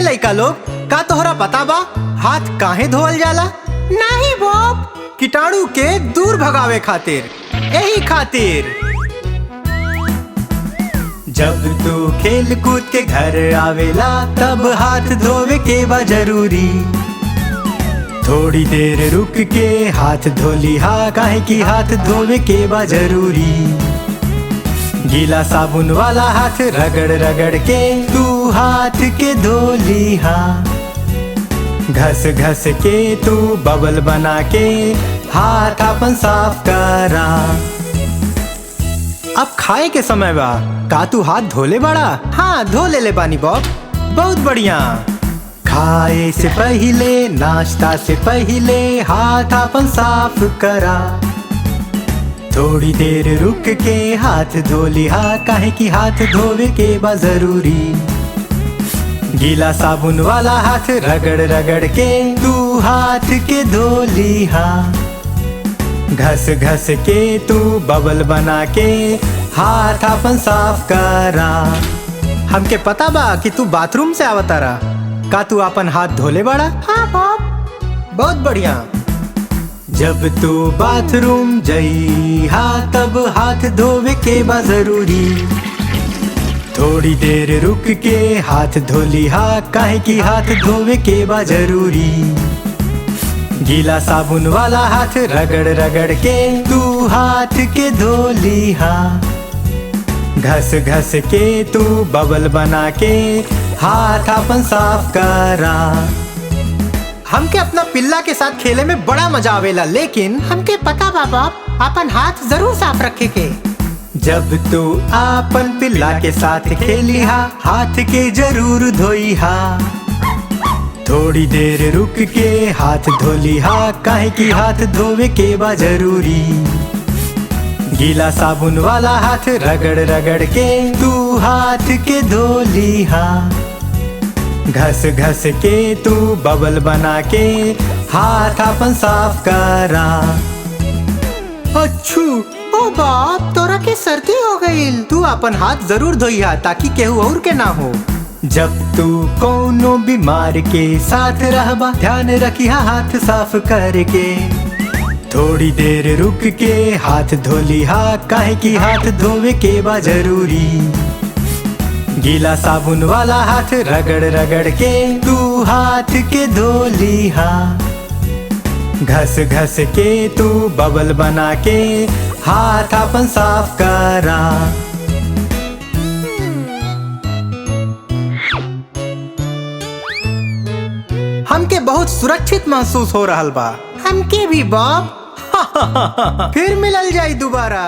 लइका लोग, का तोहरा पता बा हाथ काहे धोवल जाला? नहीं बॉब, कीटाणु के दूर भगावे खातिर, यही खातिर। जब तू खेल कूद के घर आवेला तब हाथ धोवे के बा जरूरी। थोड़ी देर रुक के हाथ धोली हा, काहे की हाथ धोवे के बा जरूरी। गीला साबुन वाला हाथ रगड़ रगड़ के तू हाथ के धोली हा। घस घस के तू बबल बना के हाथ अपन साफ करा। अब खाए के समय बा, का तू हाथ धोले बड़ा? हाँ, धो ले बानी बॉब, बहुत बढ़िया। खाए से पहले, नाश्ता से पहले हाथ अपन साफ करा। थोड़ी देर रुक के हाथ धोली हा, काहे की हाथ धोवे के बा जरूरी। गीला साबुन वाला हाथ रगड़ रगड़ के तू हाथ के धोली हा। घस घस के तू बबल बना के हाथ अपन साफ करा। हमके पता बा कि तू बाथरूम से आवतारा, का तू अपन हाथ धोले बड़ा? हाँ बॉब, बहुत बढ़िया। जब तू बाथरूम जई हा तब हाथ धोवे के बा जरूरी। थोड़ी देर रुक के हाथ धोली हा, काहे की हाथ धोवे के बा जरूरी। गीला साबुन वाला हाथ रगड़ रगड़ के तू हाथ के धोली हा। घस घस के तू बबल बना के हाथ अपन साफ करा। हमके अपना पिल्ला के साथ खेले में बड़ा मजा आवेला, लेकिन हमके पता बा बाप, अपन हाथ जरूर साफ रखे के। जब तू अपन पिल्ला के साथ खेली हा, हाथ के जरूर धोई हा। थोड़ी देर रुक के हाथ धोली हा, काहे की हाथ धोवे के बा जरूरी। गीला साबुन वाला हाथ रगड़ रगड़ के तू हाथ के धोली हा। घस घस के तू बबल बना के हाथ अपन साफ करा। अच्छू, ओ बाप, तोरा के सर्दी हो गई। तू अपन हाथ जरूर धोइहा ताकि केहू और के ना हो। जब तू कोनो बीमार के साथ रहबा, ध्यान रखिया हाथ साफ करके। थोड़ी देर रुक के हाथ धोली हा, काहे की हाथ धोवे के बा जरूरी। गीला साबुन वाला हाथ रगड़ रगड़ के तू हाथ के धोली हा। घस घस के तू बबल बना के हाथ अपन साफ करा। हमके बहुत सुरक्षित महसूस हो रहल बा। हमके भी बॉब। फिर मिलल जाई दोबारा।